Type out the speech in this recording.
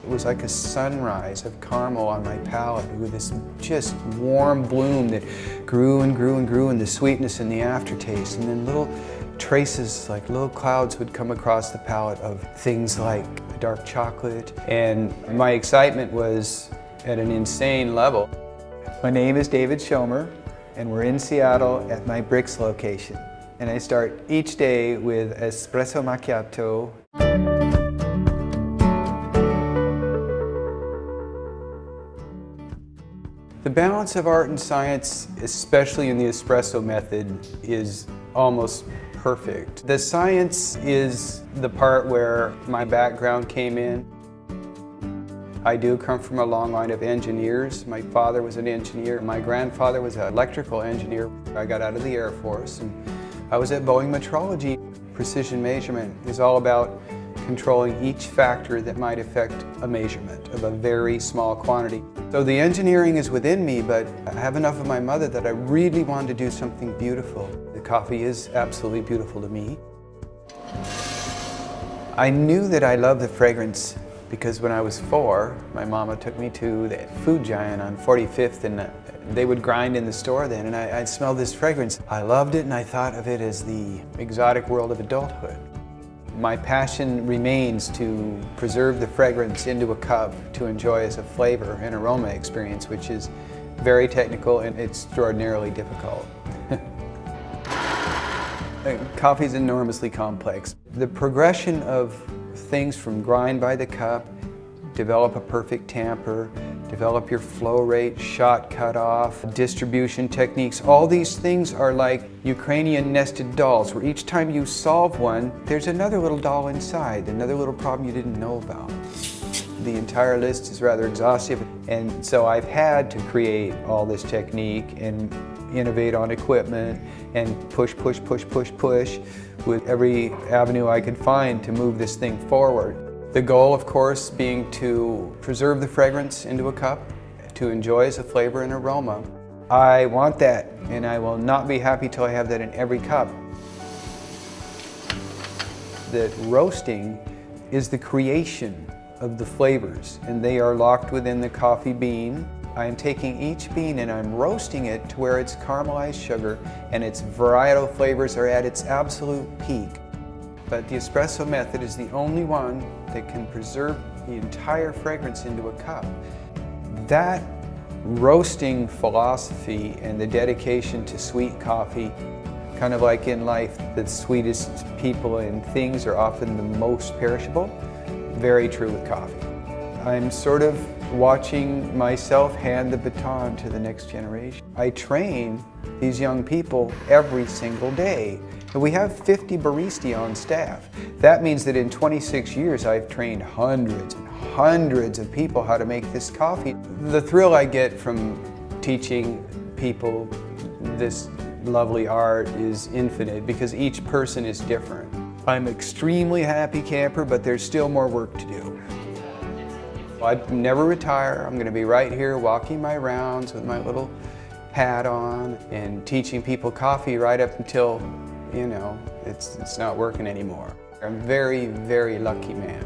It was like a sunrise of caramel on my palate with this just warm bloom that grew and grew and grew, and the sweetness and the aftertaste. And then little traces, like little clouds, would come across the palate of things like dark chocolate. And my excitement was at an insane level. My name is David Schomer, and we're in Seattle at my Bricks location. And I start each day with espresso macchiato. The balance of art and science, especially in the espresso method, is almost perfect. The science is the part where my background came in. I do come from a long line of engineers. My father was an engineer. My grandfather was an electrical engineer. I got out of the Air Force and I was at Boeing Metrology. Precision measurement is all about controlling each factor that might affect a measurement of a very small quantity. So the engineering is within me, but I have enough of my mother that I really wanted to do something beautiful. The coffee is absolutely beautiful to me. I knew that I loved the fragrance because when I was 4, my mama took me to the food giant on 45th, and they would grind in the store then, and I'd smell this fragrance. I loved it, and I thought of it as the exotic world of adulthood. My passion remains to preserve the fragrance into a cup to enjoy as a flavor and aroma experience, which is very technical and extraordinarily difficult. Coffee is enormously complex. The progression of things from grind by the cup, develop a perfect tamper, develop your flow rate, shot cutoff, distribution techniques. All these things are like Ukrainian nested dolls, where each time you solve one, there's another little doll inside, another little problem you didn't know about. The entire list is rather exhaustive, and so I've had to create all this technique and innovate on equipment and push with every avenue I could find to move this thing forward. The goal, of course, being to preserve the fragrance into a cup, to enjoy as a flavor and aroma. I want that, and I will not be happy till I have that in every cup. That roasting is the creation of the flavors, and they are locked within the coffee bean. I am taking each bean and I'm roasting it to where it's caramelized sugar and its varietal flavors are at its absolute peak. But the espresso method is the only one that can preserve the entire fragrance into a cup. That roasting philosophy and the dedication to sweet coffee, kind of like in life, the sweetest people and things are often the most perishable. Very true with coffee. I'm sort of watching myself hand the baton to the next generation. I train these young people every single day. And we have 50 baristas on staff. That means that in 26 years I've trained hundreds and hundreds of people how to make this coffee. The thrill I get from teaching people this lovely art is infinite because each person is different. I'm an extremely happy camper, but there's still more work to do. I'd never retire. I'm going to be right here walking my rounds with my little hat on and teaching people coffee right up until, you know, it's not working anymore. I'm a very, very lucky man.